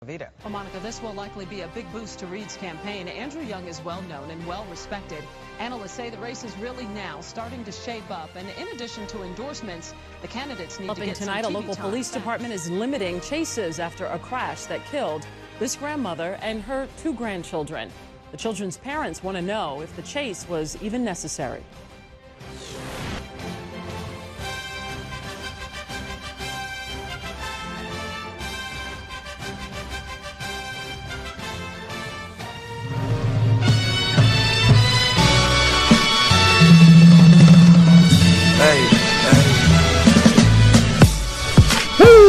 Well, Monica, this will likely be a big boost to Reed's campaign. Andrew Young is well known and well respected. Analysts say the race is really now starting to shape up. And in addition to endorsements, the candidates need to get tonight, some TV a local police department is limiting chases after a crash that killed this grandmother and her 2 grandchildren. The children's parents want to know if the chase was even necessary.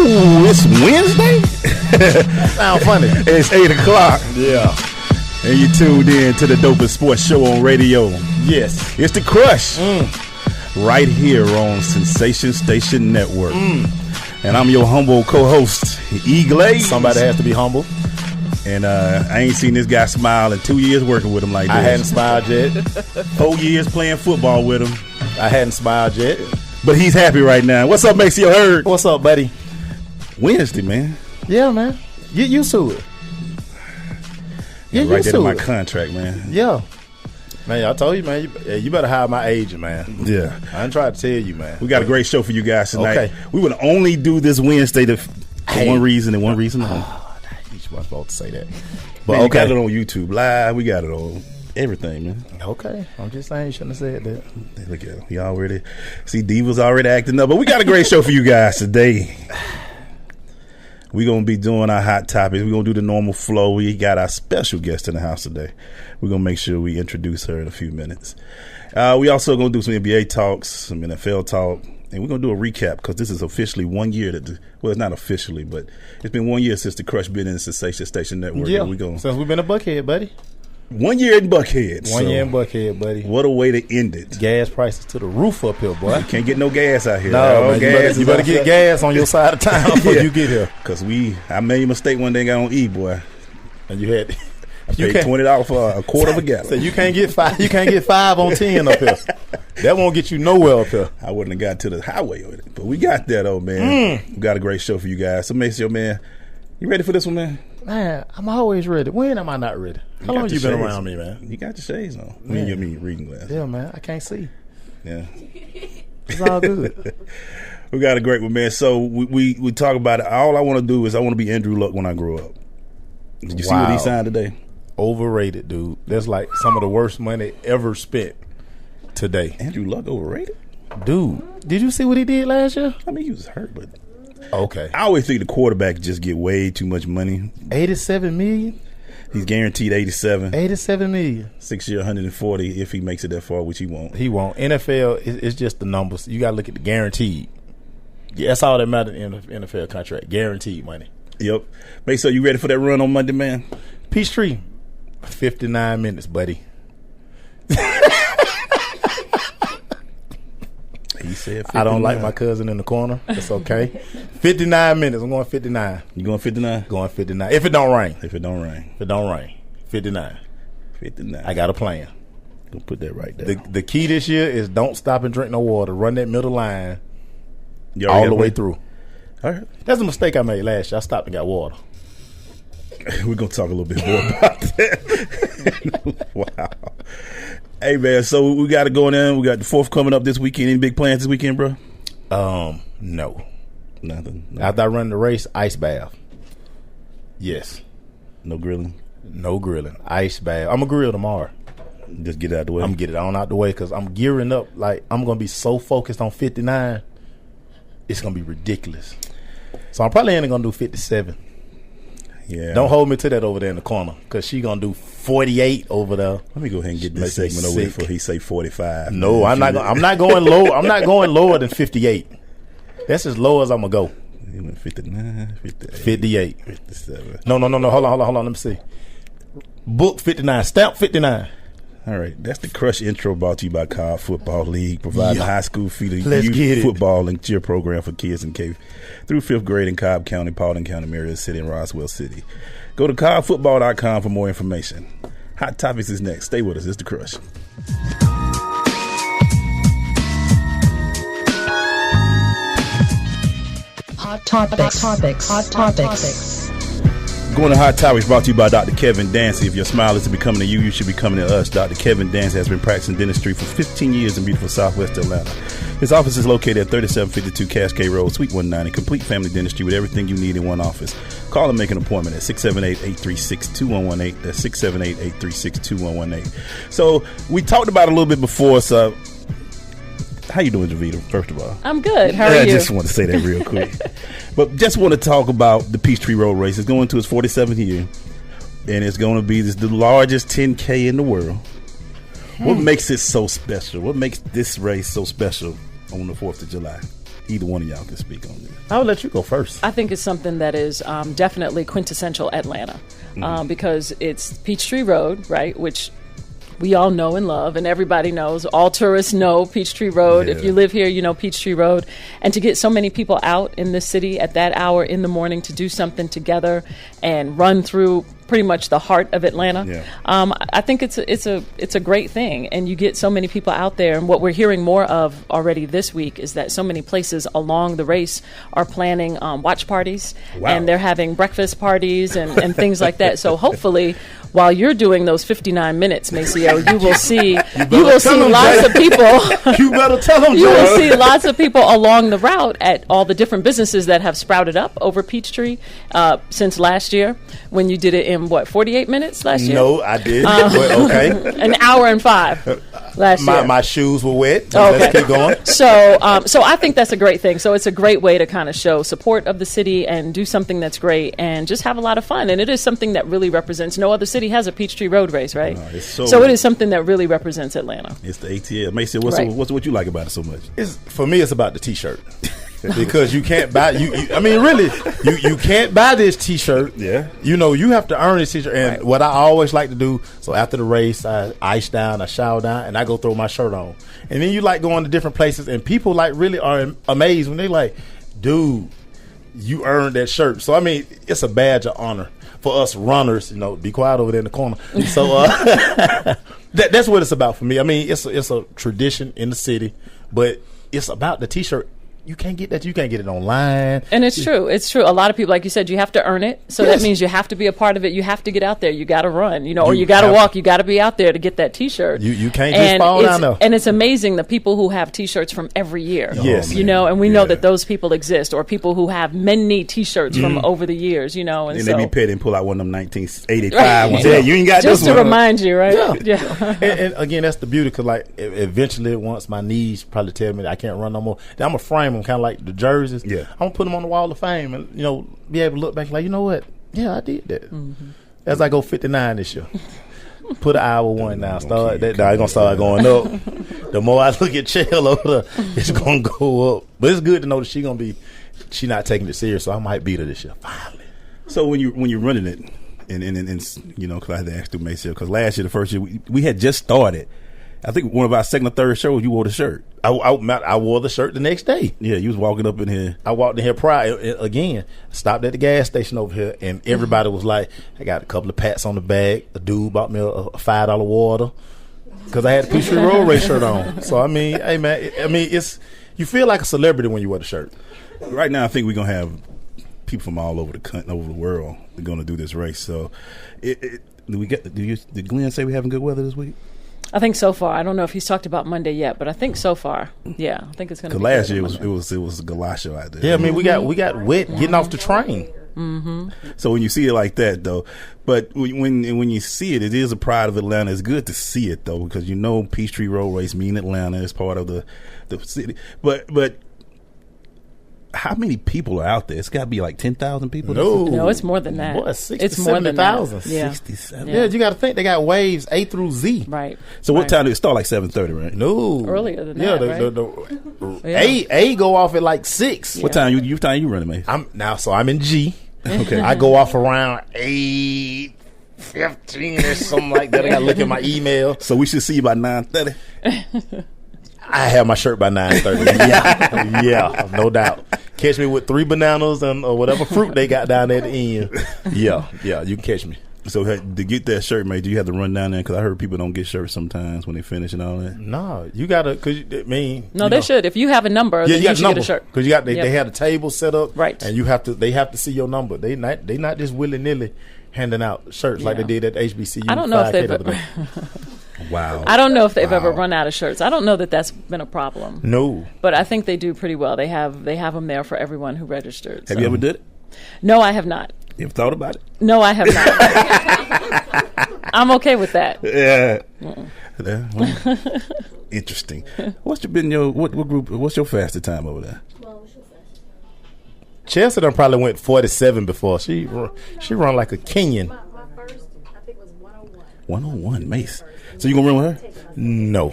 Ooh, it's Wednesday? Sound funny. It's 8 o'clock. Yeah. And you tuned in to the dopest sports show on radio. Yes. It's The Crush. Right here on Sensation Station Network. And I'm your humble co-host, E. Glaze. Somebody has to be humble. And I ain't seen this guy smile in 2 years working with him like this. I hadn't smiled yet. 4 years playing football with him. I hadn't smiled yet. But he's happy right now. What's up, Maceo Hurd? What's up, buddy? Wednesday, man. Yeah, man. Get used to it. Get right there in my contract, man. Yeah. Man, I told you, man, you better hide my agent, man. Yeah. I didn't try to tell you, man. We got a great show for you guys tonight. Okay. We would only do this Wednesday for one reason and one reason only. You weren't supposed to say that. But man, we got it on YouTube Live. We got it on everything, man. Okay. I'm just saying you shouldn't have said that. Look at him. He already, see, Diva's already acting up. But we got a great show for you guys today. We're going to be doing our hot topics. We're going to do the normal flow. We got our special guest in the house today. We're going to make sure we introduce her in a few minutes. We also going to do some NBA talks, some NFL talk, and we're going to do a recap because this is officially 1 year. Well, it's not officially, but it's been 1 year since the Crush been in the Sensation Station Network. Yeah, since we've been a Buckhead, buddy. 1 year in Buckhead. 1 year in Buckhead, buddy. What a way to end it. Gas prices to the roof up here, boy. You can't get no gas out here. No, man, you better get gas on your side of town before you get here. Because I made a mistake one day and got on E, boy. And you had... I paid $20 for a quarter of a gallon. So you can't get 5. You can't get 5 on 10 up here. That won't get you nowhere up here. I wouldn't have got to the highway with it, but we got there though, man. We got a great show for you guys. So, Maceo, man, you ready for this one, man? Man, I'm always ready. When am I not ready? How long you been around me, man? You got your shades on. I mean reading glasses. Yeah, man. I can't see. Yeah, it's all good. We got a great one, man. So we talk about it. All I want to do is I want to be Andrew Luck when I grow up. Did you see what he signed today? Overrated, dude. That's like some of the worst money ever spent today. Andrew Luck overrated? Dude, did you see what he did last year? I mean, he was hurt, but okay. I always think the quarterback just get way too much money. $87 million? He's guaranteed 87. $87 million. 6 year, 140 if he makes it that far, which he won't. He won't. NFL is just the numbers. You got to look at the guaranteed. Yeah, that's all that matters in the NFL contract. Guaranteed money. Yep. Make sure you ready for that run on Monday, man. Peachtree, 59 minutes, buddy. He said 59. I don't like my cousin in the corner. It's okay. 59 minutes. I'm going 59. You going 59? Going 59. If it don't rain. If it don't rain. 59. 59. I got a plan. Gonna put that right there. The key this year is don't stop and drink no water. Run that middle line all the way through. All right. That's a mistake I made last year. I stopped and got water. We're going to talk a little bit more about that. Wow. Hey, man, so we got it going in. We got the 4th coming up this weekend. Any big plans this weekend, bro? No. Nothing. No. After I run the race, ice bath. Yes. No grilling? No grilling. Ice bath. I'm going to grill tomorrow. Just get it out the way? I'm going to get it on out the way because I'm gearing up. Like, I'm going to be so focused on 59, it's going to be ridiculous. So I'm probably only going to do 57. Yeah. Don't hold me to that over there in the corner because she going to do 48 over there. Let me go ahead and get this segment over before he say 45. No, I'm not going low. I'm not going lower than 58. That's as low as I'm going to go. 59, 58. 57. No. Hold on. Let me see. Book 59. Stamp 59. All right. That's the Crush intro brought to you by Cobb Football League, providing high school feeder youth football and cheer program for kids in K through 5th grade in Cobb County, Paulding County, Marietta City, and Roswell City. Go to cobbfootball.com for more information. Hot Topics is next. Stay with us. It's the Crush. Hot topics. Going to Hot Topics brought to you by Dr. Kevin Dancy. If your smile isn't becoming to you should be coming to us. Dr. Kevin Dancy has been practicing dentistry for 15 years in beautiful Southwest Atlanta. His office is located at 3752 Cascade Road, Suite 190. Complete family dentistry with everything you need in one office. Call and make an appointment at 678-836-2118. That's 678-836-2118. So we talked about it a little bit before. So how you doing, Jovita, first of all? I'm good. How are you? I just want to say that real quick. But just want to talk about the Peachtree Road Race. It's going to its 47th year, and it's going to be the largest 10K in the world. What makes it so special? What makes this race so special on the 4th of July? Either one of y'all can speak on it. I'll let you go first. I think it's something that is definitely quintessential Atlanta because it's Peachtree Road, right, which we all know and love, and everybody knows. All tourists know Peachtree Road. Yeah. If you live here, you know Peachtree Road. And to get so many people out in this city at that hour in the morning to do something together and run through pretty much the heart of Atlanta, I think it's a great thing. And you get so many people out there. And what we're hearing more of already this week is that so many places along the race are planning watch parties, and they're having breakfast parties and things like that. So hopefully, while you're doing those 59 minutes, Maceo, you will see lots of people. You better tell them. You will see lots of people along the route at all the different businesses that have sprouted up over Peachtree since last year when you did it in 48 minutes last year? No, I did. Okay, an hour and 5 last year. My shoes were wet. So let's keep going. So I think that's a great thing. So it's a great way to kind of show support of the city and do something that's great and just have a lot of fun. And it is something that really represents. No other city has a Peachtree Road Race, right? No, so it is something that really represents Atlanta. It's the ATL. Mason, what you like about it so much? For me, it's about the T-shirt. Because you can't buy you can't buy this T-shirt. Yeah, you have to earn this T-shirt. And what I always like to do, so after the race, I ice down, I shower down, and I go throw my shirt on. And then you like going to different places, and people like really are amazed when they like, dude, you earned that shirt. So I mean, it's a badge of honor for us runners. Be quiet over there in the corner. So that's what it's about for me. I mean, it's a tradition in the city, but it's about the T-shirt. You can't get that. You can't get it online. And it's true. It's true. A lot of people, like you said, you have to earn it. So that means you have to be a part of it. You have to get out there. You got to run, or you got to walk. You got to be out there to get that T-shirt. You can't just fall down there. And it's amazing the people who have T-shirts from every year. Yes. And we know that those people exist, or people who have many T-shirts from over the years, And let me pet and pull out one of them 1985 ones. Yeah, you ain't got just this one. Just to remind you, right? Yeah. and again, that's the beauty, because eventually, once my knees probably tell me that I can't run no more, then I'm going to frame them kind of like the jerseys. Yeah, I'm gonna put them on the wall of fame, and be able to look back like, you know what? Yeah, I did that. As I go 59 this year, put an hour one now. Start that. Now it's gonna start going up. The more I look at Chell over there, it's gonna go up. But it's good to know that she not taking it serious. So I might beat her this year finally. So when you're running it, and because I had to ask through Maceo, because last year, the first year we had just started. I think one of our second or third shows, you wore the shirt. I wore the shirt the next day. Yeah, you was walking up in here. I walked in here prior again. Stopped at the gas station over here, and everybody was like, I got a couple of pats on the back. A dude bought me a $5 water because I had the Peachtree Road Race shirt on. So I mean, hey man, you feel like a celebrity when you wear the shirt. Right now, I think we're gonna have people from all over the country, over the world, are gonna do this race. So, did Glenn say we having good weather this week? I think so far. I don't know if he's talked about Monday yet, but I think so far, yeah, I think it's going to be. Last year it was a galacho out there. Yeah, I mean we got wet getting off the train. So when you see it like that, though, but when you see it, it is a pride of Atlanta. It's good to see it though, because Peachtree Road Race mean Atlanta is part of the city. But how many people are out there? It's got to be like 10,000 people. No, it's more than that. Boy, 60, it's more than 70,000. Yeah. 67. Yeah, you got to think they got waves A through Z. Right. So what time did it start? Like 7:30, right? No, earlier than that. Right? A go off at like 6. What time you running, man? I'm in G. Okay. I go off around 8:15 or something like that. I got to look at my email. So we should see you by 9:30. I have my shirt by 9:30. Yeah, no doubt. Catch me with 3 bananas and or whatever fruit they got down there at the end. Yeah, you can catch me. So to get that shirt made, do you have to run down there? Because I heard people don't get shirts sometimes when they finish and all that. No, you gotta. Cause they should. If you have a number, then you should get a shirt. Because they had a table set up, right? And they have to see your number. They not just willy nilly handing out shirts like they did at HBCU. I don't know if they've. Wow. I don't know if they've ever run out of shirts. I don't know that that's been a problem. No, but I think they do pretty well. They have them there for everyone who registered. Have you ever did it? No, I have not. You ever thought about it? No, I have not. I'm okay with that. Yeah. Well, interesting. What's your fastest time over there? Chelsea done probably went 47 before. She run like a Kenyan. My first, I think, was 101. 101, Mace. So you gonna run with her? No.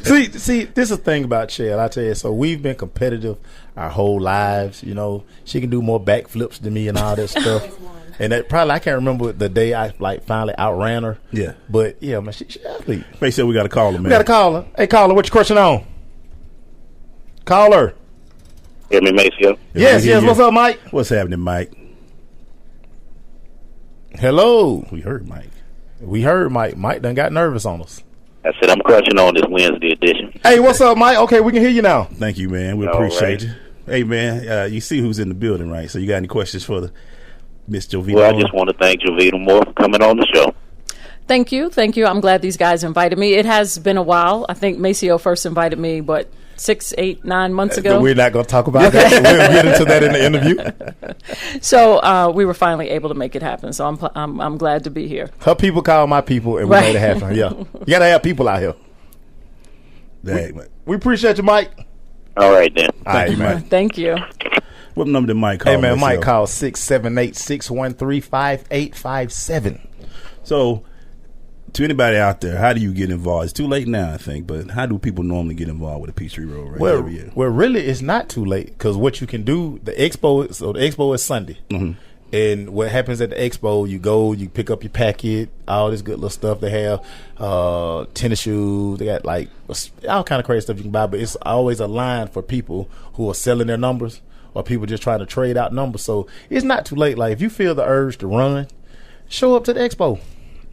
see, this is the thing about Chell. I tell you, so we've been competitive our whole lives. You know, she can do more backflips than me and all that stuff. And that probably I can't remember the day I finally outran her. Yeah, but yeah, man, she athlete. Mace said we got to call her, man. We got to call her. Hey, caller, what you crushing on? Call her. Hear me, Maceo? Yes. What's up, Mike? What's happening, Mike? Hello. We heard Mike. Mike done got nervous on us. I said I'm crushing on this Wednesday edition. Hey, what's up, Mike? Okay, we can hear you now. Thank you, man. We appreciate you. Hey, man, you see who's in the building, right? So you got any questions for the Miss Jovita Moore? Well, I just want to thank Jovita Moore for coming on the show. Thank you. I'm glad these guys invited me. It has been a while. I think Maceo first invited me, 6, 8, 9 months ago. We're not going to talk about that. We'll get into that in the interview. So we were finally able to make it happen. So I'm glad to be here. Her people call my people, and we made it happen. Yeah, you got to have people out here. We appreciate you, Mike. All right, then. All right, man. Thank you. What number did Mike call? Hey, man, Mike called 678-613-5857. So, to anybody out there, how do you get involved? It's too late now, I think, but how do people normally get involved with the Peachtree Road Race every year? Well, really, it's not too late because what you can do, the expo is Sunday. Mm-hmm. And what happens at the expo, you go, you pick up your packet, all this good little stuff they have, tennis shoes, they got like all kind of crazy stuff you can buy, but it's always a line for people who are selling their numbers or people just trying to trade out numbers. So it's not too late. Like if you feel the urge to run, show up to the expo.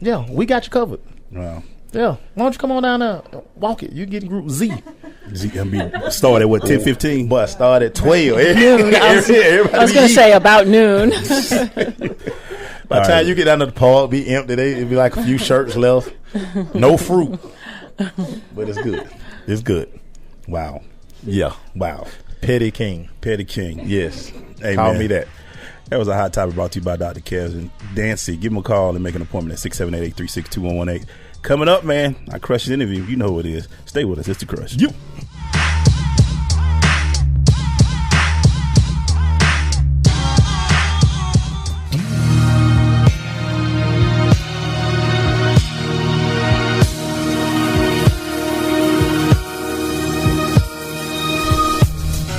Yeah, we got you covered. Wow. Yeah. Why don't you come on down there, walk it. You get in group Z. Start at what, 10:15? But start at 12. Noon. I was going to say about noon. By the time you get down to the park, be empty. It'll be like a few shirts left. No fruit. But it's good. It's good. Wow. Yeah. Wow. Petty King. Yes. Hey, Call man. me that. That was a hot topic brought to you by Dr. Kevin Dancy. Give him a call and make an appointment at 678-836-2118. Coming up, man, I Crush the interview. You know who it is. Stay with us. It's the Crush. You.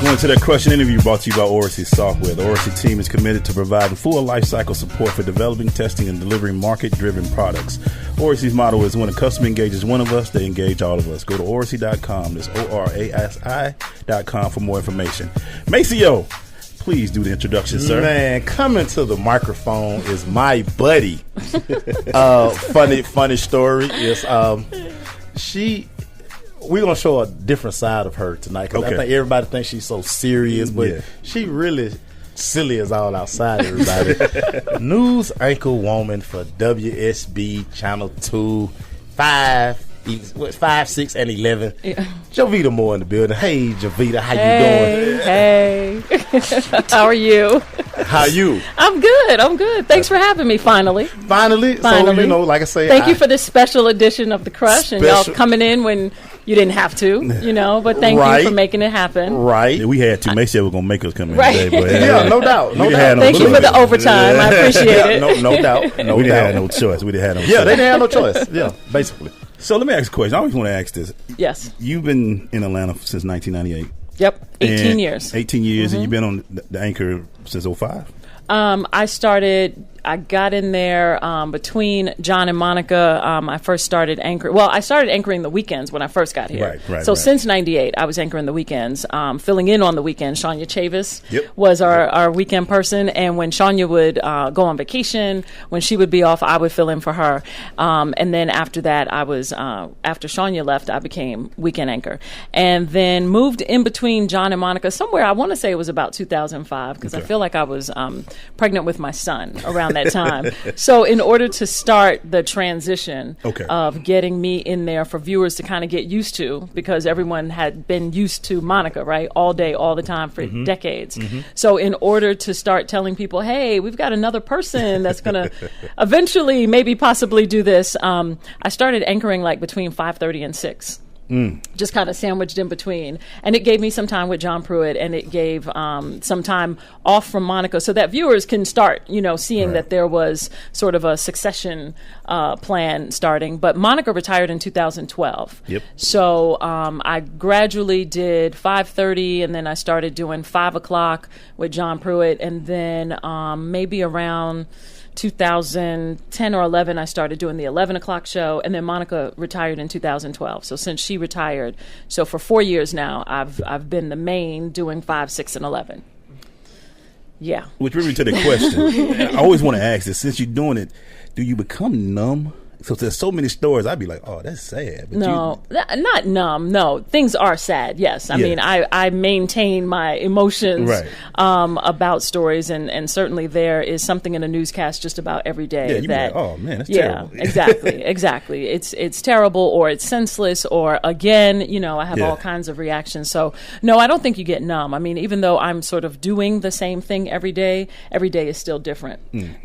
Going to that crushing interview brought to you by Oracy Software. The Oracy team is committed to providing full life cycle support for developing, testing, and delivering market-driven products. Oracy's motto is when a customer engages one of us, they engage all of us. Go to Oracy.com. That's ORASI.com for more information. Maceo, please do the introduction, sir. Man, coming to the microphone is my buddy. Funny story is we're going to show a different side of her tonight because I think everybody thinks she's so serious, but she really silly as all outside everybody. News anchor woman for WSB Channel 2, 5, 6, and 11. Yeah. Jovita Moore in the building. Hey, Jovita, how you doing? Hey. How are you? How you? I'm good. Thanks for having me finally. Finally. So, like I say. Thank you for this special edition of The Crush and y'all coming in when you didn't have to, but thank you for making it happen. Right. Yeah, we had to. Maceo was going to make us come in today. But, yeah, no doubt. Thank you for the overtime. I appreciate it. No doubt. We didn't have no choice. They didn't have no choice. Yeah, basically. So let me ask a question. I always want to ask this. Yes. You've been in Atlanta since 1998. Yep, 18 years. 18 years, and you've been on the anchor since 05? I started I got in there between John and Monica. I first started anchoring. Well, I started anchoring the weekends when I first got here. Right. So since '98, I was anchoring the weekends, filling in on the weekends. Shania Chavis Yep. was our weekend person, and when Shania would go on vacation, when she would be off, I would fill in for her. And then after that, I was after Shania left, I became weekend anchor, and then moved in between John and Monica somewhere. I want to say it was about 2005 because I feel like I was pregnant with my son around that time. So in order to start the transition of getting me in there for viewers to kind of get used to, because everyone had been used to Monica, right, all day, all the time for decades. So in order to start telling people, hey, we've got another person that's going to eventually maybe possibly do this, I started anchoring like between 5:30 and 6. Just kind of sandwiched in between. And it gave me some time with John Pruitt, and it gave some time off from Monica so that viewers can start, seeing that there was sort of a succession plan starting. But Monica retired in 2012. Yep. So I gradually did 5:30, and then I started doing 5 o'clock with John Pruitt. And then maybe around 2010 or 11, I started doing the 11 o'clock show, and then Monica retired in 2012. So since she retired, so for 4 years now, I've been the main doing 5, 6, and 11. Yeah. Which brings me to the question. I always want to ask this: since you're doing it, do you become numb? So there's so many stories, I'd be like, oh, that's sad. But not numb. No, things are sad. Yes. I mean, I maintain my emotions about stories, and certainly there is something in a newscast just about every day. Yeah, you'd be like, oh, man, that's terrible. Exactly. It's terrible, or it's senseless, or again, I have all kinds of reactions. So, no, I don't think you get numb. I mean, even though I'm sort of doing the same thing every day is still different, and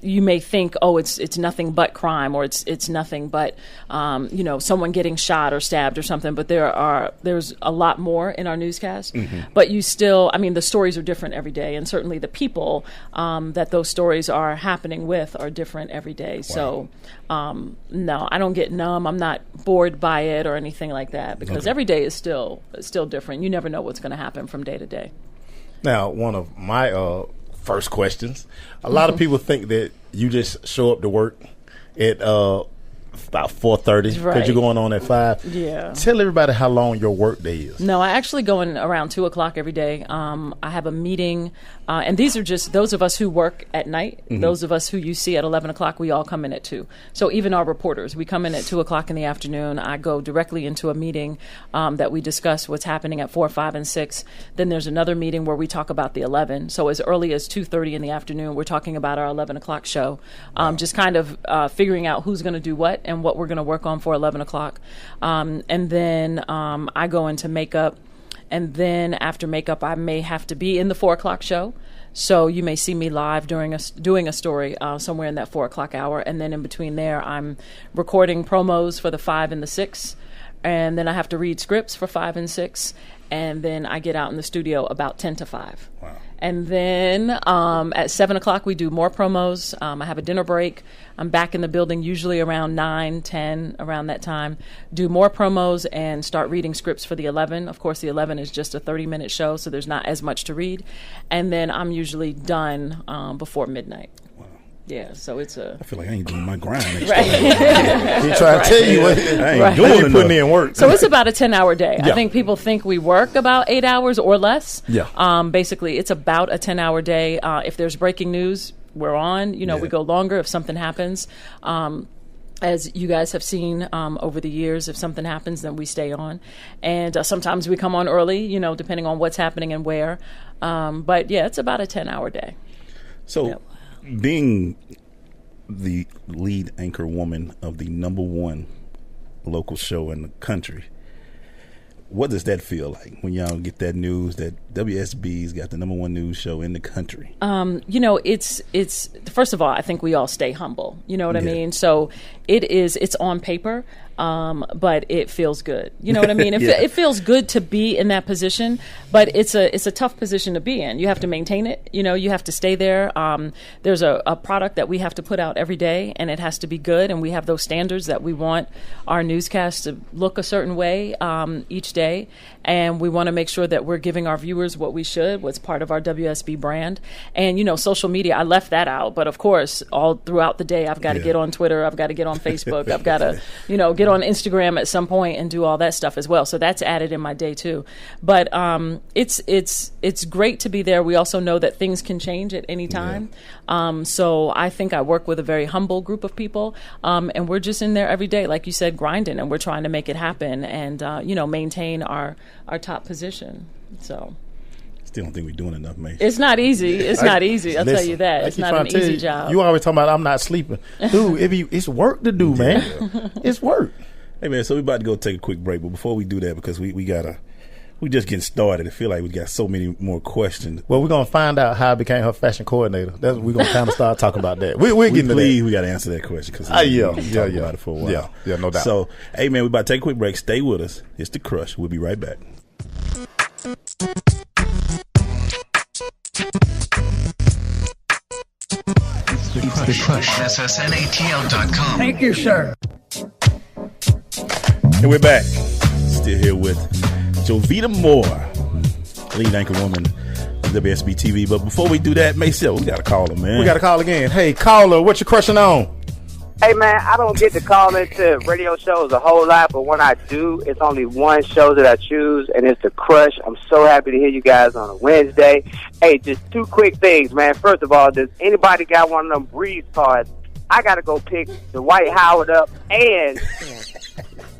you may think, oh, it's nothing but crime, or it's nothing but someone getting shot or stabbed or something, but there's a lot more in our newscast. But you still, I mean, the stories are different every day, and certainly the people that those stories are happening with are different every day. So no, I don't get numb. I'm not bored by it or anything like that, because every day is still different. You never know what's going to happen from day to day. Now, one of my first questions, a lot of people think that you just show up to work at about 4:30 because you're going on at 5. Yeah. Tell everybody how long your work day is. No, I actually go in around 2 o'clock every day. I have a meeting, and these are just those of us who work at night. Those of us who you see at 11 o'clock, we all come in at 2. So even our reporters, we come in at 2 o'clock in the afternoon. I go directly into a meeting that we discuss what's happening at 4, 5, and 6. Then there's another meeting where we talk about the 11. So as early as 2:30 in the afternoon, we're talking about our 11 o'clock show, just kind of figuring out who's going to do what and what we're going to work on for 11 o'clock. And then I go into makeup. And then after makeup, I may have to be in the 4 o'clock show. So you may see me live doing a story somewhere in that 4 o'clock hour. And then in between there, I'm recording promos for the 5 and the 6. And then I have to read scripts for 5 and 6. And then I get out in the studio about 10 to 5. Wow. And then at 7 o'clock, we do more promos. I have a dinner break. I'm back in the building usually around 9, 10, around that time. Do more promos and start reading scripts for the 11. Of course, the 11 is just a 30-minute show, so there's not as much to read. And then I'm usually done before midnight. Yeah, so it's a... I feel like I ain't doing my grind. Right. He's trying to tell you what I ain't doing putting in work. So it's about a 10-hour day. Yeah. I think people think we work about 8 hours or less. Yeah. Basically, it's about a 10-hour day. If there's breaking news, we're on. We go longer if something happens. As you guys have seen over the years, if something happens, then we stay on. And sometimes we come on early, depending on what's happening and where. But, yeah, it's about a 10-hour day. So being the lead anchor woman of the number one local show in the country, what does that feel like when y'all get that news that WSB's got the number one news show in the country? It's first of all, I think we all stay humble. You know what I mean? So it's on paper. but it feels good. You know what I mean? It feels good to be in that position, but it's a tough position to be in. You have to maintain it. You know, you have to stay there. There's a product that we have to put out every day, and it has to be good, and we have those standards that we want our newscasts to look a certain way each day, and we want to make sure that we're giving our viewers what we should, what's part of our WSB brand. And, you know, social media, I left that out, but of course, all throughout the day, I've got to get on Twitter, I've got to get on Facebook, I've got to, you know, get on Instagram at some point and do all that stuff as well. So that's added in my day too. But it's great to be there. We also know that things can change at any time. So I think I work with a very humble group of people, and we're just in there every day, like you said, grinding, and we're trying to make it happen and, you know, maintain our top position. So. Still don't think we're doing enough, mate. It's not easy. It's not easy. I'll tell you that. It's not an easy job. You always talking about I'm not sleeping. Dude, it's work to do, man. It's work. Hey, man, so we about to go take a quick break. But before we do that, because we just getting started. I feel like we got so many more questions. Well, we're going to find out how I became her fashion coordinator. We're going to kind of start talking about that. We're getting to that. We got to answer that question because we've talked about it for a while. Yeah, no doubt. So, hey, man, we about to take a quick break. Stay with us. It's The Crush. We'll be right back. It's The Crush. SSNATL.com. Thank you, sir. And we're back. Still here with Jovita Moore, lead anchor woman on WSB TV. But before we do that, Maceo, we got to call her, man. We got to call again. Hey, caller, what you crushing on? Hey, man, I don't get to call into radio shows a whole lot, but when I do, it's only one show that I choose, and it's The Crush. I'm so happy to hear you guys on a Wednesday. Hey, just two quick things, man. First of all, does anybody got one of them Breeze cards? I got to go pick the White Howard up and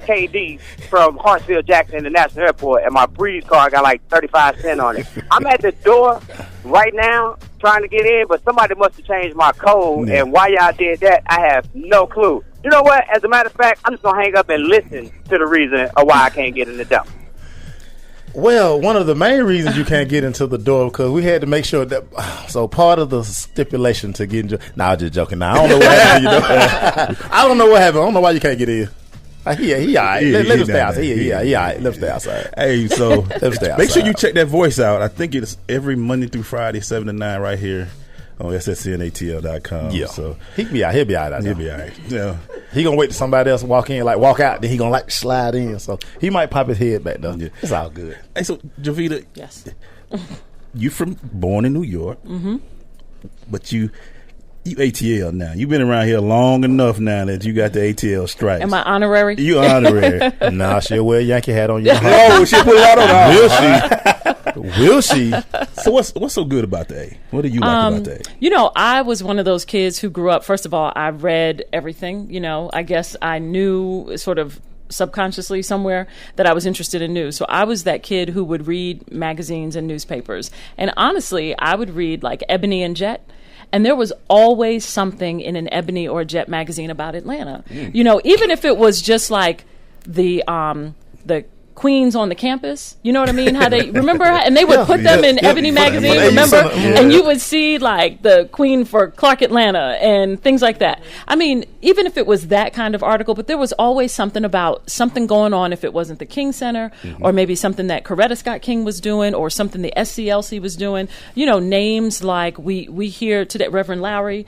KD from Hartsfield Jackson International Airport, and my Breeze card got like 35 cents on it. I'm at the door right now trying to get in, but somebody must have changed my code, and why y'all did that, I have no clue. You know what? As a matter of fact, I'm just going to hang up and listen to the reason of why I can't get in the door. Well, one of the main reasons you can't get into the door because we had to make sure that. So part of the stipulation to get into. Nah, I'm just joking. Now I don't know what happened. I don't know what happened. I don't know why you can't get in. He all right. Let him stay outside. He all right. Let him stay outside. Hey, so make sure you check that voice out. I think it's every Monday through Friday, 7 to 9, right here on SSNATL.com. Yeah. So he'll be all right. He'll be all right. He'll be all right. Yeah. He gonna wait till somebody else walk out, then he gonna like slide in. So he might pop his head back though. Yeah. It's all good. Hey, so Jovita, yes, you born in New York, but you ATL now. You've been around here long enough now that you got the ATL stripes. Am I honorary? You honorary. Nah, she'll wear a Yankee hat on your heart. Oh, she'll put it out on her. Will she? So what's so good about the A? What do you like about the A? You know, I was one of those kids who grew up, first of all, I read everything. You know, I guess I knew sort of subconsciously somewhere that I was interested in news. So I was that kid who would read magazines and newspapers. And honestly, I would read like Ebony and Jet. And there was always something in an Ebony or Jet magazine about Atlanta. You know, even if it was just like the queens on the campus, you know what I mean? How they remember, and they would put them in Ebony magazine. Remember, and you would see like the queen for Clark Atlanta and things like that. I mean, even if it was that kind of article, but there was always something about something going on. If it wasn't the King Center, or maybe something that Coretta Scott King was doing, or something the SCLC was doing. You know, names like we hear today, Reverend Lowry,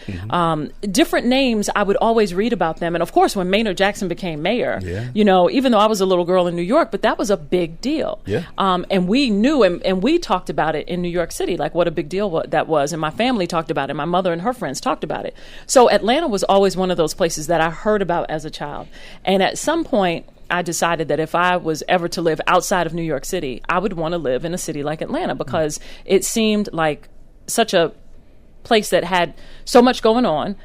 different names. I would always read about them, and of course, when Maynard Jackson became mayor, you know, even though I was a little girl in New York, but that was a big deal. And we knew, and we talked about it in New York City, like what a big deal that was. And my family talked about it. My mother and her friends talked about it. So Atlanta was always one of those places that I heard about as a child. And at some point, I decided that if I was ever to live outside of New York City, I would want to live in a city like Atlanta because it seemed like such a place that had so much going on,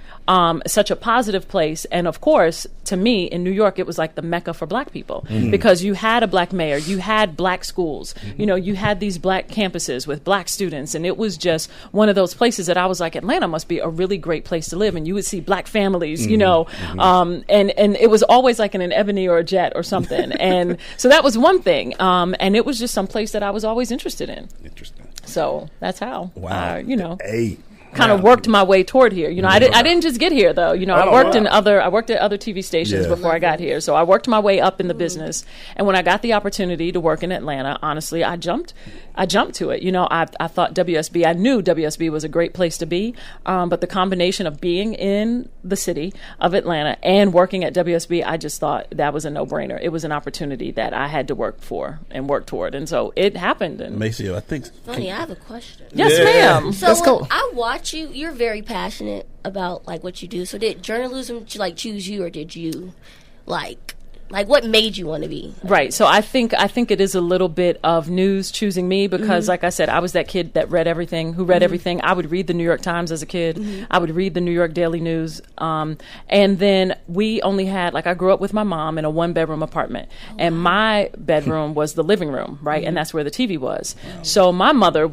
such a positive place. And of course, to me, in New York, it was like the Mecca for black people because you had a black mayor, you had black schools, you know, you had these black campuses with black students. And it was just one of those places that I was like, Atlanta must be a really great place to live. And you would see black families, you know, and it was always like in an Ebony or a Jet or something. And so that was one thing. And it was just some place that I was always interested in. Interesting. So that's how, wow. you know. Hey. kind of worked my way toward here. You know, I didn't just get here though. You know, I worked at other TV stations before I got here. So I worked my way up in the business. And when I got the opportunity to work in Atlanta, honestly, I jumped to it. You know, I thought WSB, I knew WSB was a great place to be. But the combination of being in the city of Atlanta and working at WSB, I just thought that was a no-brainer. It was an opportunity that I had to work for and work toward. And so it happened. And Maceo, I think. Funny, I have a question. Yes, ma'am. So when I watch you, you're very passionate about like what you do. So did journalism like choose you, or did you like what made you want to be? Right. So I think it is a little bit of news choosing me because, like I said, I was that kid that read everything, who read everything. I would read the New York Times as a kid. I would read the New York Daily News. And then we only had, like, I grew up with my mom in a 1-bedroom apartment. And my bedroom was the living room, right? And that's where the TV was. So my mother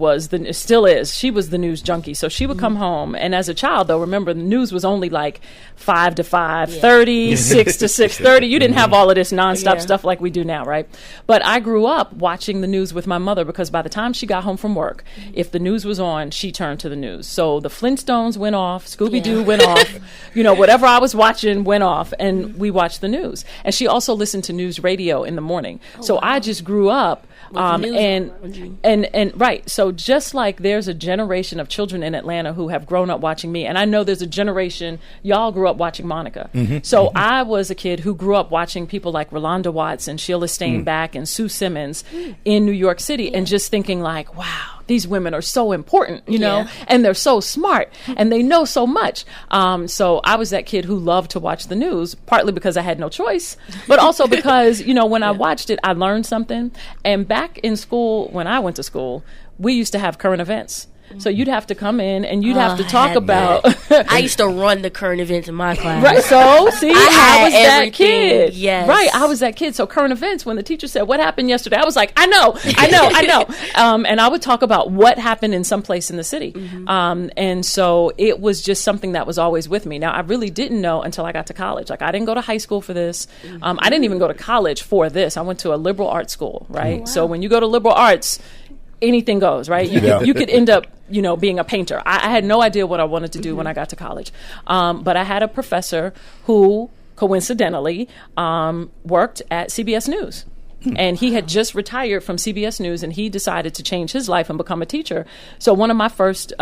still is, she was the news junkie. So she would come home. And as a child, though, remember, the news was only like 5 to 5:30, 6 to 6:30. You didn't have all of this nonstop stuff like we do now, right? But I grew up watching the news with my mother because by the time she got home from work, if the news was on, she turned to the news. So the Flintstones went off, Scooby-Doo went off, you know, whatever I was watching went off, and we watched the news. And she also listened to news radio in the morning. I just grew up and right. So just like there's a generation of children in Atlanta who have grown up watching me, and I know there's a generation, y'all grew up watching Monica. So I was a kid who grew up watching people like Rolanda Watts and Sheila Steinbach and Sue Simmons in New York City, and just thinking like, wow, these women are so important, you know, and they're so smart and they know so much. So I was that kid who loved to watch the news, partly because I had no choice, but also because, you know, when I watched it, I learned something. And back in school, when I went to school, we used to have current events. So you'd have to come in and you'd have to talk about. I used to run the current events in my class. Right. So see, I was that kid. Yes. Right. I was that kid. So current events, when the teacher said, "What happened yesterday?" I was like, I know. And I would talk about what happened in some place in the city. And so it was just something that was always with me. Now, I really didn't know until I got to college. Like, I didn't go to high school for this. I didn't even go to college for this. I went to a liberal arts school. Right. Wow. So when you go to liberal arts, anything goes, right? You could end up, you know, being a painter. I had no idea what I wanted to do when I got to college. But I had a professor who coincidentally worked at CBS News. And he had just retired from CBS News, and he decided to change his life and become a teacher. So one of my first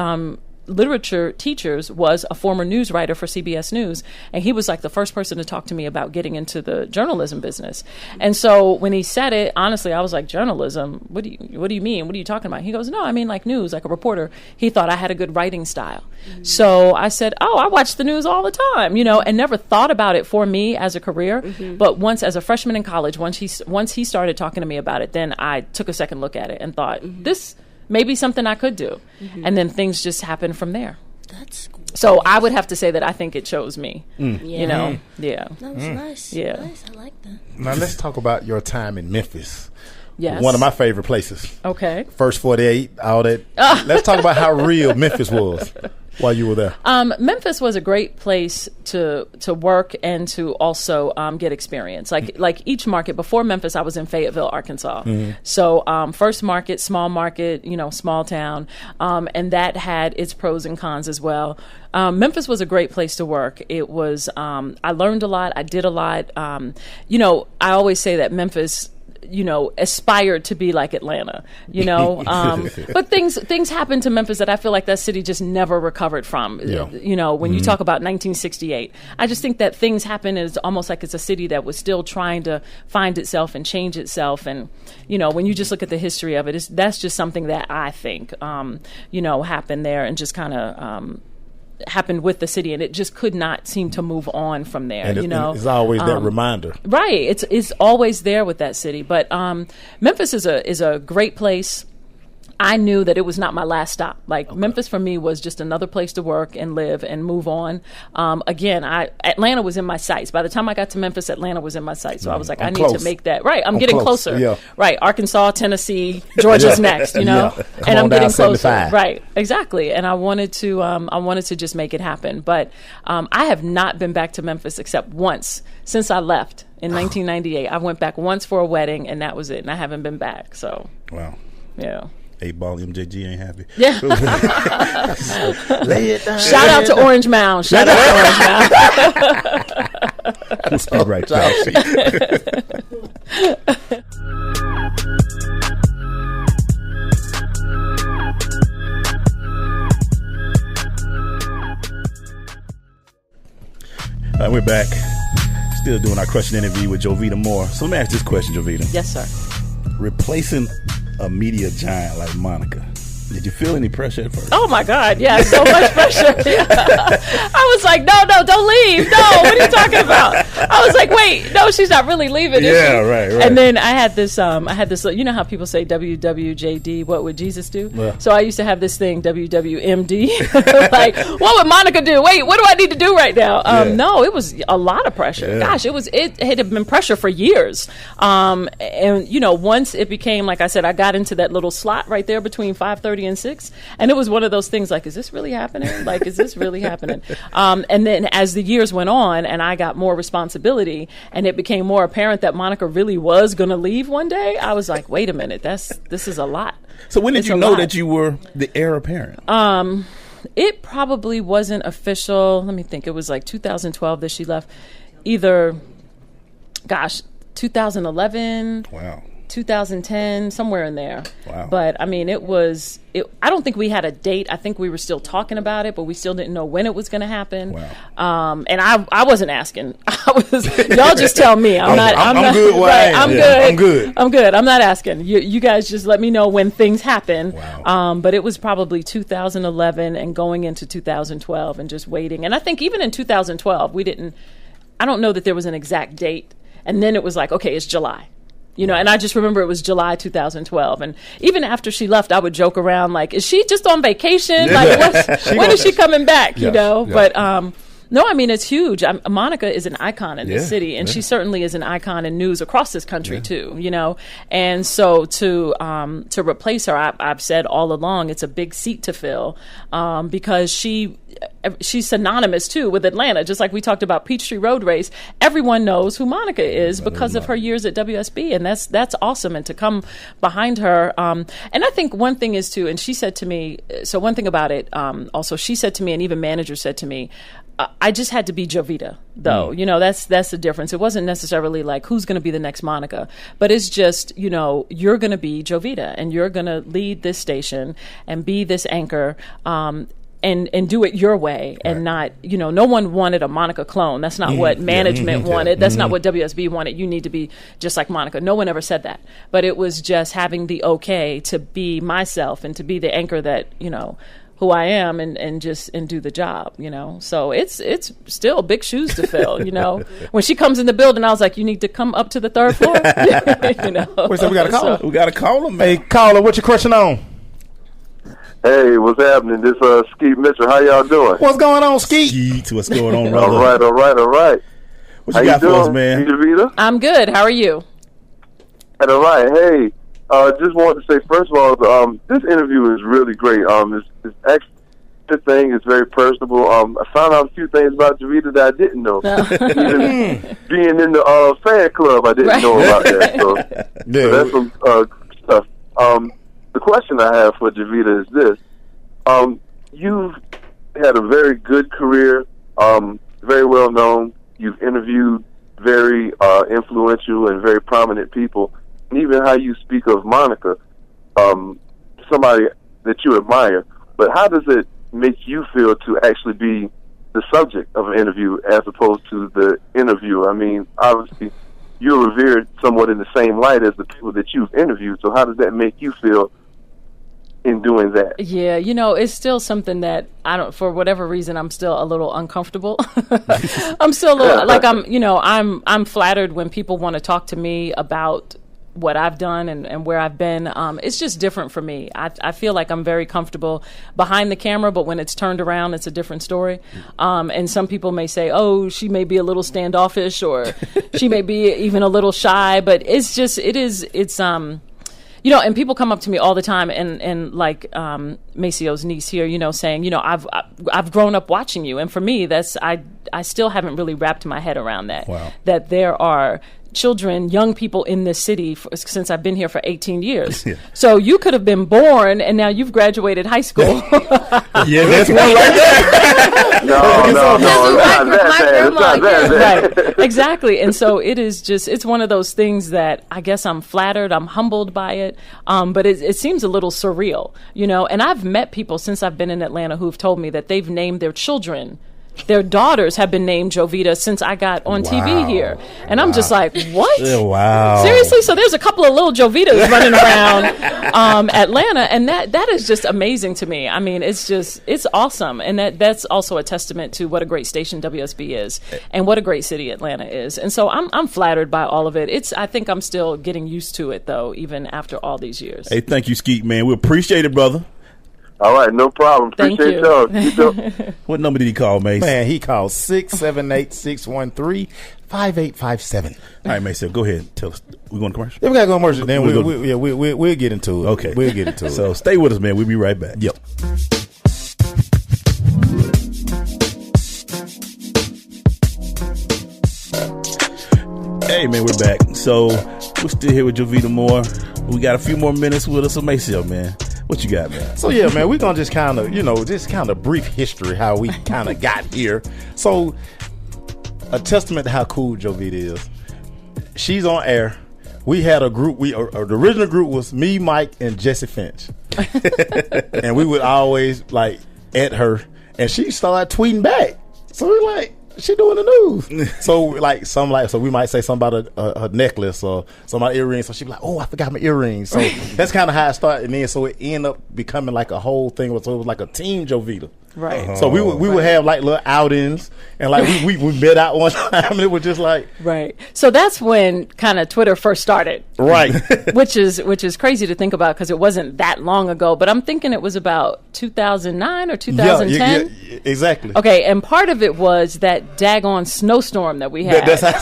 literature teachers was a former news writer for CBS News, and he was like the first person to talk to me about getting into the journalism business. And so when he said it, honestly, I was like, journalism? What do you mean? What are you talking about? He goes, no, I mean like news, like a reporter. He thought I had a good writing style. So I said, oh, I watch the news all the time, you know, and never thought about it for me as a career. But once, as a freshman in college, once he started talking to me about it, then I took a second look at it and thought, this maybe something I could do. And then things just happened from there. That's cool. So I would have to say that I think it chose me. You know? Yeah. That was nice. Yeah. Nice. I like that. Now let's talk about your time in Memphis. Yes. One of my favorite places. Okay. First 48, all that. Let's talk about how real Memphis was while you were there. Memphis was a great place to work and to also get experience. Like each market. Before Memphis, I was in Fayetteville, Arkansas. So first market, small market, you know, small town, and that had its pros and cons as well. Memphis was a great place to work. It was. I learned a lot. I did a lot. You know, I always say that Memphis, you know, aspired to be like Atlanta, you know, but things happened to Memphis that I feel like that city just never recovered from. You know, when you talk about 1968, I just think that things happen, and it's almost like it's a city that was still trying to find itself and change itself. And, you know, when you just look at the history of it, that's just something that I think, you know, happened there and just kind of, happened with the city, and it just could not seem to move on from there. And you know, it's always that reminder, right? It's always there with that city. But Memphis is a great place. I knew that it was not my last stop. Like, Memphis for me was just another place to work and live and move on. Again, Atlanta was in my sights. By the time I got to Memphis, Atlanta was in my sights. So I was like, I need to make that right. I'm getting closer. Yeah. Right. Arkansas, Tennessee, Georgia's next, you know, and I'm getting closer. 75. Right. Exactly. And I wanted to just make it happen. But I have not been back to Memphis except once since I left in 1998. I went back once for a wedding, and that was it. And I haven't been back. So. Wow. Yeah. 8-ball MJG ain't happy. Yeah. Lay it down. Shout out to Orange Mound. Shout out to Orange Mound. Let's be right back. All right, we're back. Still doing our crushing interview with Jovita Moore. So let me ask this question, Jovita. Yes, sir. Replacing a media giant like Monica, did you feel any pressure at first? Oh my God, yeah, so much pressure. I was like, no, don't leave. No, what are you talking about? I was like, wait, no, she's not really leaving. Yeah, right. And then I had this, you know how people say WWJD, what would Jesus do? Yeah. So I used to have this thing, WWMD. Like, what would Monica do? Wait, what do I need to do right now? No, it was a lot of pressure. Yeah. Gosh, it had been pressure for years. And you know, once it became, like I said, I got into that little slot right there between 5:30 and 6, and it was one of those things like, is this really happening? Like, is this really happening? And then as the years went on and I got more responsibility and it became more apparent that Monica really was going to leave one day, I was like, wait a minute, this is a lot. So when did you know that you were the heir apparent? It probably wasn't official. Let me think. It was like 2012 that she left. Either, 2011. Wow. 2010, somewhere in there. Wow. But I mean, I don't think we had a date. I think we were still talking about it, but we still didn't know when it was going to happen. Wow. And I wasn't asking. Y'all just tell me. I'm good. Right, I'm good. I'm not asking. You guys just let me know when things happen. Wow. But it was probably 2011 and going into 2012 and just waiting. And I think even in 2012, I don't know that there was an exact date. And then it was like, okay, it's July. You know, and I just remember it was July 2012. And even after she left, I would joke around like, is she just on vacation? Like, when is she coming back? You know? But no, I mean, it's huge. Monica is an icon in this city, and she certainly is an icon in news across this country too, you know? And so to replace her, I've said all along, it's a big seat to fill, because she's synonymous too with Atlanta. Just like we talked about Peachtree Road Race, everyone knows who Monica is because of her years at WSB, and that's awesome. And to come behind her, and I think one thing is too, and she said to me, so one thing about it, also she said to me, and even managers said to me, I just had to be Jovita, though. You know, that's the difference. It wasn't necessarily like who's going to be the next Monica, but it's just, you know, you're going to be Jovita, and you're going to lead this station and be this anchor, and do it your way, and not, you know, no one wanted a Monica clone. That's not what management wanted. That's not what WSB wanted. You need to be just like Monica. No one ever said that. But it was just having the okay to be myself and to be the anchor that, you know, who I am, and do the job, you know. So it's still big shoes to fill, you know. When she comes in the building, I was like, you need to come up to the 3rd floor. You know. Wait, so we got a caller. We got a caller, man. Hey, caller, what you crushing on? Hey, what's happening? This Skeet Mitchell. How y'all doing? What's going on, Skeet? Skeet, what's going on, brother? All right. What you got for us, man? Javita? I'm good. How are you? All right. Hey, just wanted to say, first of all, this interview is really great. This extra thing is very personable. I found out a few things about Javita that I didn't know. Even being in the fan club, I didn't know about that. So that's some stuff. The question I have for Javita is this. You've had a very good career, very well known. You've interviewed very influential and very prominent people. And even how you speak of Monica, somebody that you admire. But how does it make you feel to actually be the subject of an interview as opposed to the interviewer? I mean, obviously, you're revered somewhat in the same light as the people that you've interviewed. So how does that make you feel in doing that? Yeah, you know, it's still something that for whatever reason, I'm still a little uncomfortable. I'm still a little, like, I'm flattered when people want to talk to me about what I've done and where I've been. It's just different for me. I feel like I'm very comfortable behind the camera, but when it's turned around, it's a different story. And some people may say, oh, she may be a little standoffish, or she may be even a little shy, but it's you know, and people come up to me all the time, and like Macio's niece here, you know, saying, you know, I've grown up watching you, and for me, I still haven't really wrapped my head around that. Wow. That there are children, young people in this city since I've been here for 18 years. So you could have been born and now you've graduated high school. Yeah, that's one right there. No. Right, exactly. And so it's one of those things that I guess I'm flattered, I'm humbled by it, but it seems a little surreal, and I've met people since I've been in Atlanta who've told me that they've named their children. Their daughters have been named Jovita since I got on TV here. And I'm just like, what? Wow. Seriously? So there's a couple of little Jovitas running around Atlanta, and that is just amazing to me. I mean, it's awesome. And that's also a testament to what a great station WSB is and what a great city Atlanta is. And so I'm flattered by all of it. I think I'm still getting used to it, though, even after all these years. Hey, thank you, Skeet, man. We appreciate it, brother. All right, no problem. Thank Appreciate you. y'all. What number did he call, Mace? Man, he called 678-613-5857. All right, Mace, go ahead. Tell us. We going to commercial? Yeah, we got to go commercial. Then we'll get into it. Okay. We'll get into it. So stay with us, man. We'll be right back. Yep. Hey, man, we're back. So we're still here with Jovita Moore. We got a few more minutes with us. So, Maceo, man, what you got, man? So, yeah, man, we're going to just kind of brief history, how we kind of got here. So, a testament to how cool Jovita is. She's on air. We had a group. The original group was me, Mike, and Jesse Finch. And we would always, at her. And she started tweeting back. So, we're like, she doing the news. So we might say something about her necklace or some of her earrings. So she'd be like, oh, I forgot my earrings. So that's kind of how it started. And then so it ended up becoming like a whole thing. So it was like a team Jovita. Right. So we would have like little outings and we met out one time and it was just like. Right. So that's when kind of Twitter first started. Right. which is crazy to think about because it wasn't that long ago, but I'm thinking it was about 2009 or 2010. Yeah, exactly. Okay, and part of it was that daggone snowstorm that we had. That's how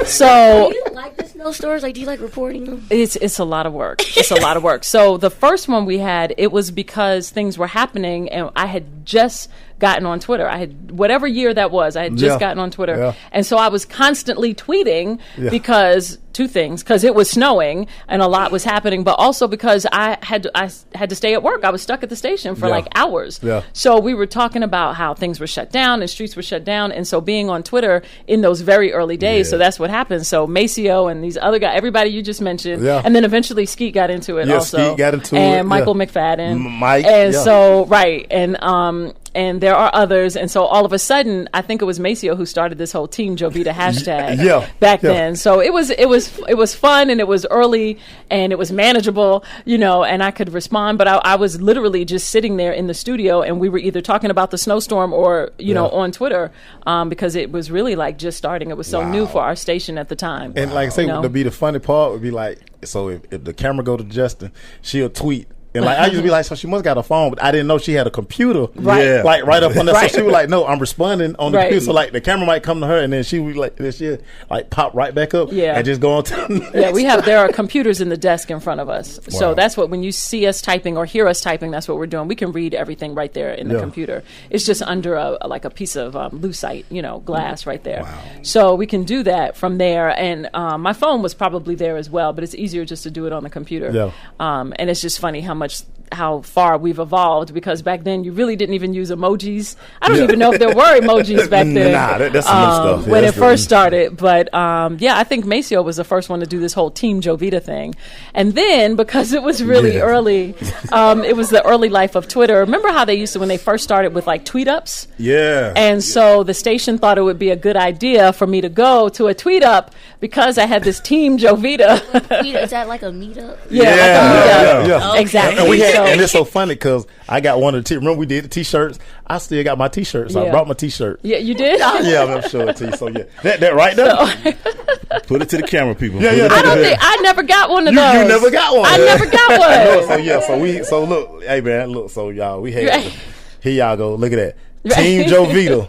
so do you like the snowstorms? Do you like reporting them? It's a lot of work. It's a lot of work. So the first one we had, it was because things were happening and I had just gotten on Twitter. I had, whatever year that was, I had just gotten on Twitter. Yeah. And so I was constantly tweeting because two things, because it was snowing and a lot was happening, but also because I had to stay at work. I was stuck at the station for like hours. Yeah. So we were talking about how things were shut down and streets were shut down. And so being on Twitter in those very early days, so that's what happened. So Maceo and these other guys, everybody you just mentioned, and then eventually Skeet got into it also. Skeet got into and Michael McFadden. Mike. And so, right. And there are others, and so all of a sudden, I think it was Maceo who started this whole Team Jovita hashtag back then. So it was fun, and it was early, and it was manageable, and I could respond. But I was literally just sitting there in the studio, and we were either talking about the snowstorm or on Twitter, because it was really like just starting. It was so new for our station at the time. And like I say, to be the funny part would be like, so if the camera go to Justin, she'll tweet. And I used to be like, so she must got a phone, but I didn't know she had a computer, right up on there. So she was like, no, I'm responding on the computer. So the camera might come to her, and then she would pop right back up, and just go on to the next. There are computers in the desk in front of us. Wow. So that's what, when you see us typing or hear us typing, that's what we're doing. We can read everything right there in the computer. It's just under a piece of lucite, glass right there. Wow. So we can do that from there. And my phone was probably there as well, but it's easier just to do it on the computer. Yeah. And it's just funny how far we've evolved, because back then you really didn't even use emojis. I don't even know if there were emojis back then. That's some stuff. When it first started. But I think Maceo was the first one to do this whole Team Jovita thing. And then, because it was really early, it was the early life of Twitter. Remember how they used to, when they first started with tweet ups? Yeah. And so the station thought it would be a good idea for me to go to a tweet up because I had this Team Jovita. Is that like a meetup? Like a meetup. Yeah. Exactly. And it's so funny because I got one of the remember we did the t-shirts. I still got my t-shirt, so I brought my t-shirt. Yeah, you did? Yeah, I'm sure it to you. So that right there. Put it to the camera, people. I never got one of those. You never got one. I never got one. So look, hey man, look, so y'all, we had here y'all go. Look at that. Team Jovita.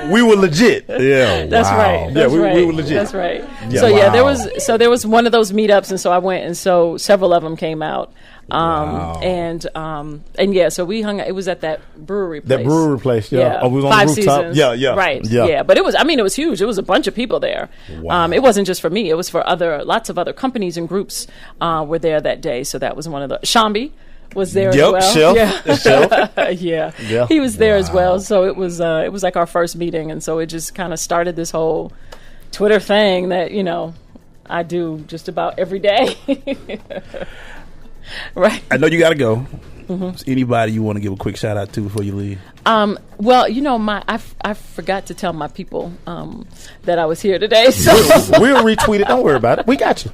we were legit. Yeah. That's right. That's right. We were legit. That's right. Yeah, so there was one of those meetups, and so I went, and so several of them came out. And yeah, so we hung out. It was at that brewery place. That brewery place, yeah. Oh, we was on 5 the rooftop. Seasons. Yeah. Right. Yeah. Yeah. But it was huge. It was a bunch of people there. Wow. It wasn't just for me. It was for lots of other companies and groups were there that day. So that was one of the Shambi was there as well. Shelf. Yeah. He was there as well. So it was like our first meeting, and so it just kind of started this whole Twitter thing that, I do just about every day. Right. I know you got to go. Is anybody you want to give a quick shout out to before you leave? Well, I forgot to tell my people that I was here today. So we'll retweet it. Don't worry about it. We got you.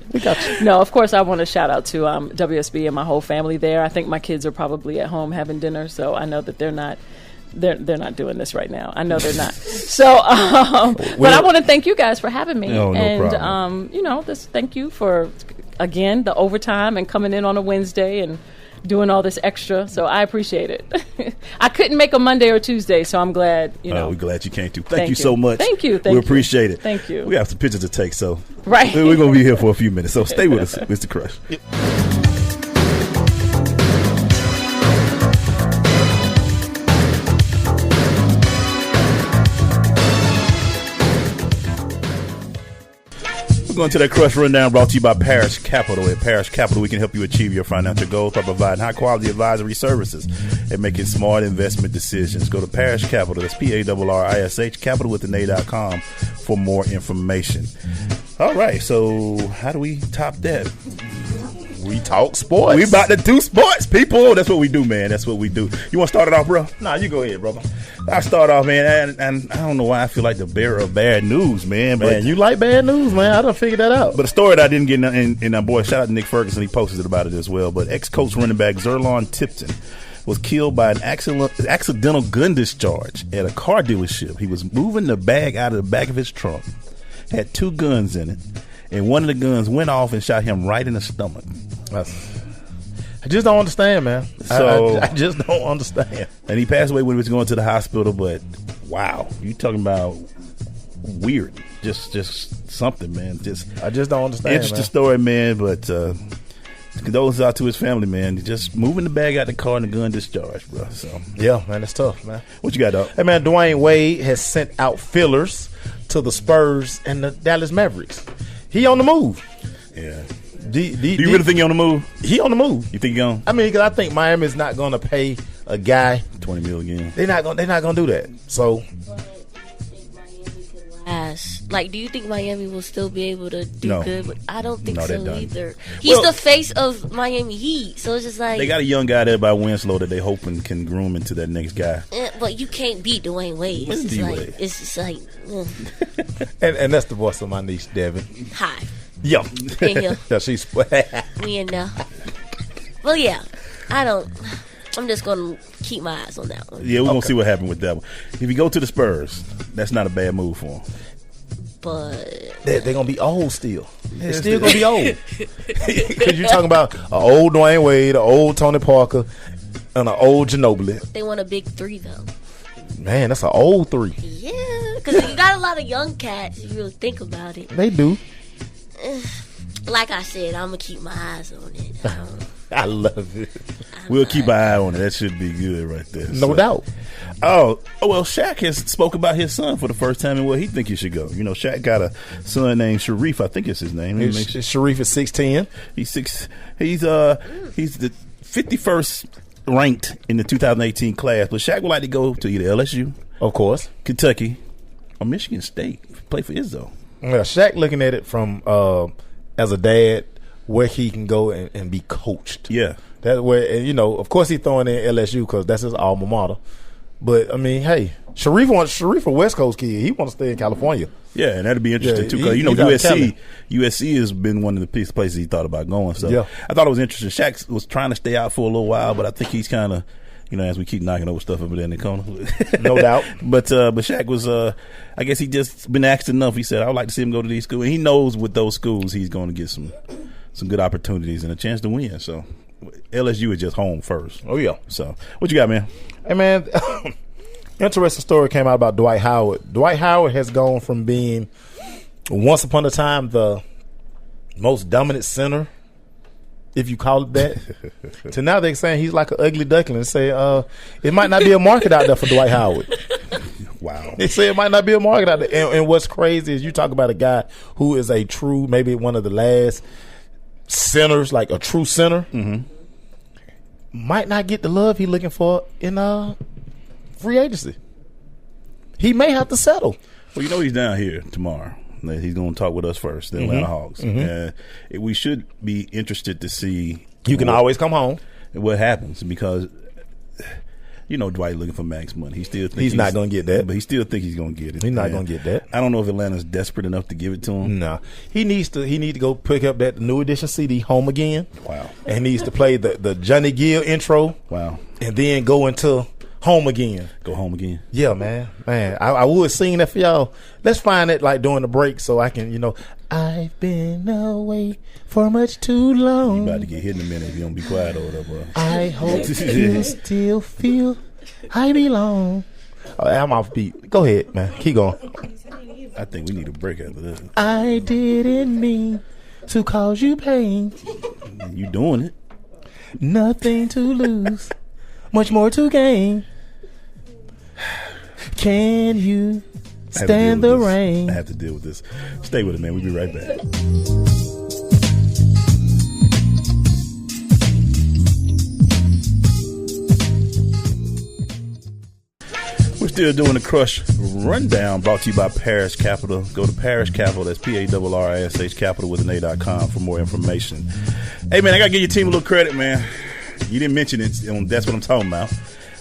No, of course I want to shout out to WSB and my whole family there. I think my kids are probably at home having dinner, so I know that they're not not doing this right now. I know they're not. So, but I want to thank you guys for having me. No problem. Thank you for again the overtime and coming in on a Wednesday and doing all this extra. So I appreciate it. I couldn't make a Monday or Tuesday, so I'm glad. We're glad you came through. Thank you so much. Thank you. We appreciate it. Thank you. We have some pictures to take, so right. We're gonna be here for a few minutes. So stay with us, Mr. Crush. We're going to that Crush Rundown brought to you by Parish Capital. At Parish Capital, we can help you achieve your financial goals by providing high-quality advisory services and making smart investment decisions. Go to Parish Capital. That's PARRISH, capital with an A.com for more information. All right, so how do we top that? We talk sports. We about to do sports, people. That's what we do, man. That's what we do. You want to start it off, bro? Nah, you go ahead, brother. I start off, man, and I don't know why I feel like the bearer of bad news, man. But you like bad news, man. I done figured that out. But a story that I didn't get in boy, shout out to Nick Ferguson. He posted about it as well. But ex-coach running back Zerlon Tipton was killed by an accidental gun discharge at a car dealership. He was moving the bag out of the back of his trunk, had 2 guns in it, and one of the guns went off and shot him right in the stomach. I just don't understand, man. So I just don't understand. And he passed away when he was going to the hospital. But wow, you talking about weird? Just something, man. I just don't understand. Interesting story, man. But condolences out to his family, man. Just moving the bag out the car and the gun discharged, bro. So yeah, man, it's tough, man. What you got, dog? Hey, man, Dwayne Wade has sent out fillers to the Spurs and the Dallas Mavericks. He on the move. Yeah. Do you really think he on the move? He on the move. You think he on? I mean, because I think Miami's not going to pay a guy $20 million. They're not going to do that. So, do you think Miami will still be able to do good? I don't think so either. He's the face of Miami Heat, so it's just like they got a young guy there by Winslow that they hoping can groom into that next guy. But you can't beat Dwayne Wade. It's just like, and that's the voice of my niece Devin. Hi. Yeah. She's we in there. Well, yeah. I'm just going to keep my eyes on that one. Yeah, we're going to see what happens with that one. If you go to the Spurs, that's not a bad move for them. But they're going to be old still. They're still going to be old. Because you're talking about an old Dwayne Wade, an old Tony Parker, and an old Ginobili. They want a big 3, though. Man, that's an old 3. Yeah, because you got a lot of young cats, if you really think about it. They do. Like I said, I'm going to keep my eyes on it. I love it. We'll keep an eye on it. That should be good right there. No doubt. Oh, well, Shaq has spoke about his son for the first time and where he think he should go. You know, Shaq got a son named Sharif. I think it's his name. Sharif is 6'10". He's the 51st ranked in the 2018 class. But Shaq would like to go to either LSU, of course, Kentucky, or Michigan State. Play for Izzo. Yeah, Shaq looking at it from as a dad, where he can go and be coached. Yeah. That's where, and of course he's throwing in LSU because that's his alma mater. But, I mean, hey, Sharif a West Coast kid. He wants to stay in California. Yeah, and that'd be interesting, too. Because, USC has been one of the places he thought about going. So yeah. I thought it was interesting. Shaq was trying to stay out for a little while, but I think he's kind of, as we keep knocking over stuff over there in the corner. No doubt. But Shaq was, I guess he just been asked enough. He said, I would like to see him go to these schools. And he knows with those schools he's going to get some good opportunities and a chance to win. So LSU is just home first. Oh, yeah. So what you got, man? Hey, man, interesting story came out about Dwight Howard. Dwight Howard has gone from being, once upon a time, the most dominant center if you call it that. To now they're saying he's like an ugly duckling and say it might not be a market out there for Dwight Howard. Wow. They say it might not be a market out there. And what's crazy is you talk about a guy who is a true, maybe one of the last centers, like a true center, might not get the love he's looking for in free agency. He may have to settle. Well, you know he's down here tomorrow. He's going to talk with us first, the Atlanta Hawks. We should be interested to see. You can always come home. What happens, because you know Dwight looking for max money. He still he's not going to get that, but he still think he's going to get it. He's not going to get that. I don't know if Atlanta's desperate enough to give it to him. No, he needs to go pick up that new edition CD, Home Again. Wow. And he needs to play the Johnny Gill intro. Wow. And then go into Home Again. Go home again. Yeah, man. I would sing that for y'all. Let's find it like during the break so I can, I've been away for much too long. You about to get hit in a minute if you don't be quiet over there, bro. I hope you still feel I belong. Oh, I'm off beat. Go ahead, man. Keep going. I think we need a break after this. I didn't mean to cause you pain. You doing it. Nothing to lose, much more to gain. Can you stand the rain? I have to deal with this. Stay with it, man. We'll be right back. We're still doing the Crush Rundown, brought to you by Parish Capital. Go to Parish Capital, that's PARRISH Capital with an A.com for more information. Hey, man, I got to give your team a little credit, man. You didn't mention it, that's what I'm talking about.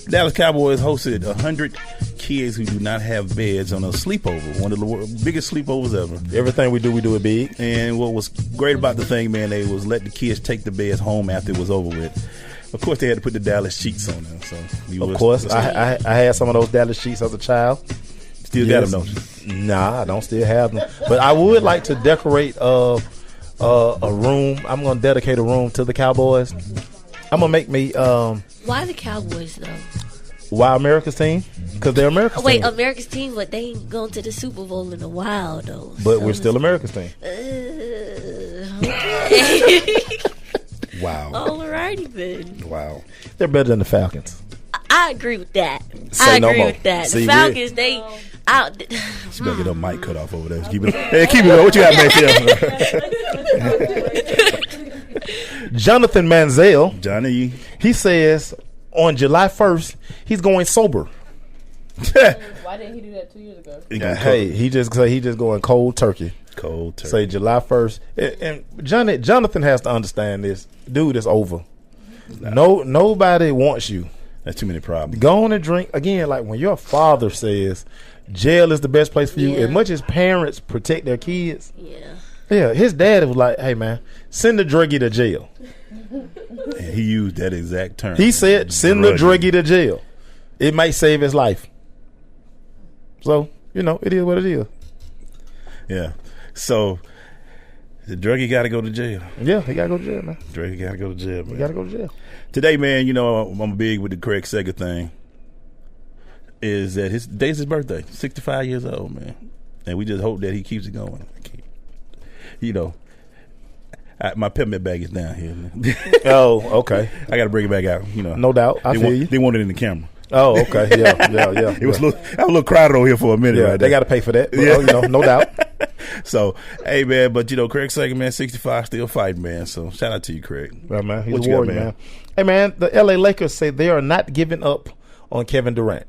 Dallas Cowboys hosted 100 kids who do not have beds on a sleepover, one of the biggest sleepovers ever. Everything we do it big. And what was great about the thing, man, they was let the kids take the beds home after it was over with. Of course, they had to put the Dallas sheets on them. So of course, I had some of those Dallas sheets as a child. Still got them, don't you? Nah, I don't still have them. But I would like to decorate a room. I'm going to dedicate a room to the Cowboys. I'm going to make me... Why the Cowboys, though? Why America's team? Because they're America's team. Wait, America's team, but they ain't going to the Super Bowl in a while, though. But we're still America's team. Okay. Wow. Alrighty, then. Wow. They're better than the Falcons. I agree with that. Say no more. With that. See, the Falcons, they... She better get her mic cut off over there. Keep it going. What you got back there? Jonathan Manziel. Johnny. He says on July 1st, he's going sober. Why didn't he do that 2 years ago? He just going cold turkey. Cold turkey. Say July 1st. And Jonathan has to understand this. Dude, it's over. Nobody wants you. That's too many problems. Go on and drink. Again, like when your father says jail is the best place for you, as much as parents protect their kids. Yeah, his dad was like, hey, man, send the druggie to jail. And he used that exact term. He said, send the druggie to jail. It might save his life. So, it is what it is. Yeah. So, the druggie got to go to jail. Yeah, he got to go to jail, man. Druggie got to go to jail, man. He got to go to jail. Today, man, I'm big with the Craig Sager thing. Is that today's his birthday, 65 years old, man. And we just hope that he keeps it going. My peppermint bag is down here, man. Oh, okay. I got to bring it back out, No doubt. I feel you. They want it in the camera. Oh, okay. Yeah. I was a little crowded over here for a minute. Yeah, right they got to pay for that. But, no doubt. So, hey, man, but, Craig Sager, man, 65, still fighting, man. So, shout out to you, Craig. Right, man. He's a warrior, man. Hey, man, the L.A. Lakers say they are not giving up on Kevin Durant.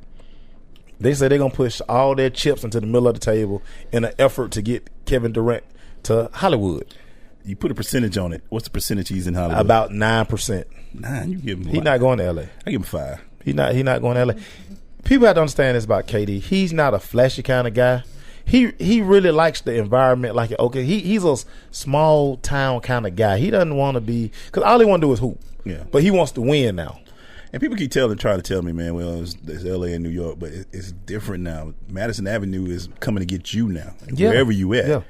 They say they're going to push all their chips into the middle of the table in an effort to get Kevin Durant to Hollywood. You put a percentage on it. What's the percentage he's in Hollywood? About 9%. 9? You give him He's not going to L.A. I give him 5. He's not going to L.A. People have to understand this about KD. He's not a flashy kind of guy. He really likes the environment. Like, okay, he's a small town kind of guy. He doesn't want to be, because all he want to do is hoop. Yeah. But he wants to win now. And people keep trying to tell me, man, well, it's L.A. and New York, but it's different now. Madison Avenue is coming to get you now, wherever you at.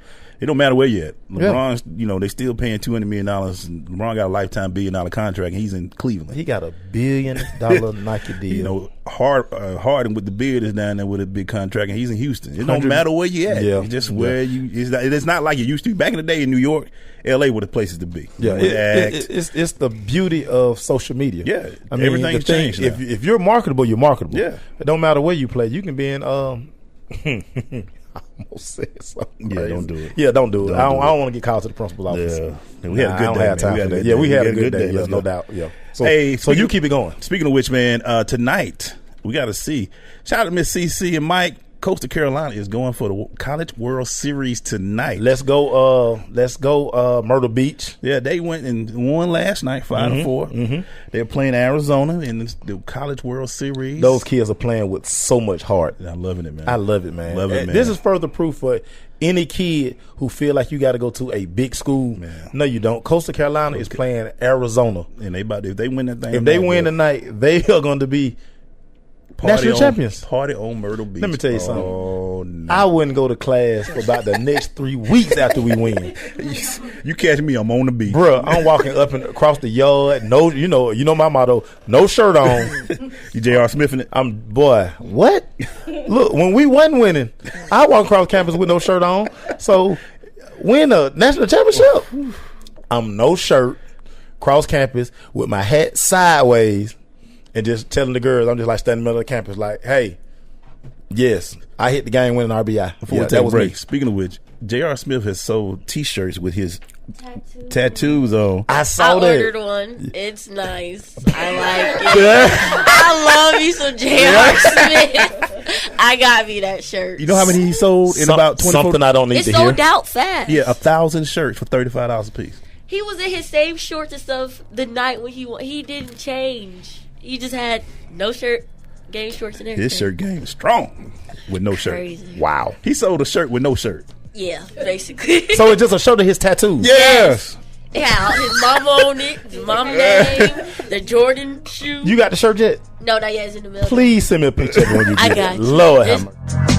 It don't matter where you at. LeBron's, they still paying $200 million. And LeBron got a lifetime $1 billion contract, and he's in Cleveland. He got a $1 billion Nike deal. Harden with the beard is down there with a big contract, and he's in Houston. It don't matter where you at. Yeah. It's just where you. It's not like it used to be back in the day in New York. L.A. were the places to be. Yeah, it's the beauty of social media. Yeah, I mean, everything's changed. If you're marketable, you're marketable. Yeah, it don't matter where you play. You can be in. I almost said something. Yeah, don't do it. Yeah, don't do it. I don't want to get called to the principal's office. Yeah, we had a good day. We had a good day. Yeah, no doubt. Yeah. So you keep it going. Speaking of which, man, tonight we got to see. Shout out to Miss CC and Mike. Coastal Carolina is going for the College World Series tonight. Let's go Myrtle Beach. Yeah, they went and won last night, 5-4. Mm-hmm. They're playing Arizona in the College World Series. Those kids are playing with so much heart. I'm loving it, man. I love it, man. This is further proof for any kid who feel like you got to go to a big school. Man. No, you don't. Coastal Carolina is playing Arizona, and if they win that thing, if they win tonight, they are going to be national champions. Party on Myrtle Beach. Let me tell you something. I wouldn't go to class for about the next 3 weeks after we win. You catch me, I'm on the beach, bro. I'm walking up and across the yard. No, you know my motto. No shirt on. You J.R. Smithing it. What? Look, when we wasn't winning, I walk across campus with no shirt on. So win a national championship, I'm no shirt, cross campus with my hat sideways. And just telling the girls, I'm just like standing in the middle of the campus, like, hey, yes, I hit the game winning RBI. That was me. Speaking of which, J.R. Smith has sold T-shirts with his tattoos on. I saw that. I ordered one. It's nice. I like it. I love you some J.R. Smith. I got me that shirt. You know how many he sold in about 24? Something I don't need to hear. It sold out fast. Yeah, 1,000 shirts for $35 a piece. He was in his same shorts and stuff the night when he didn't change. He just had no shirt, game shorts, and everything. His shirt game is strong with no shirt. Crazy. Wow. He sold a shirt with no shirt. Yeah, basically. So it's just a shirt of his tattoos. Yes. Yeah, his mama on it, his mama name, the Jordan shoe. You got the shirt yet? No, not yet. It's in the middle. Please send me a picture when you get it. I got you. Lord have mercy.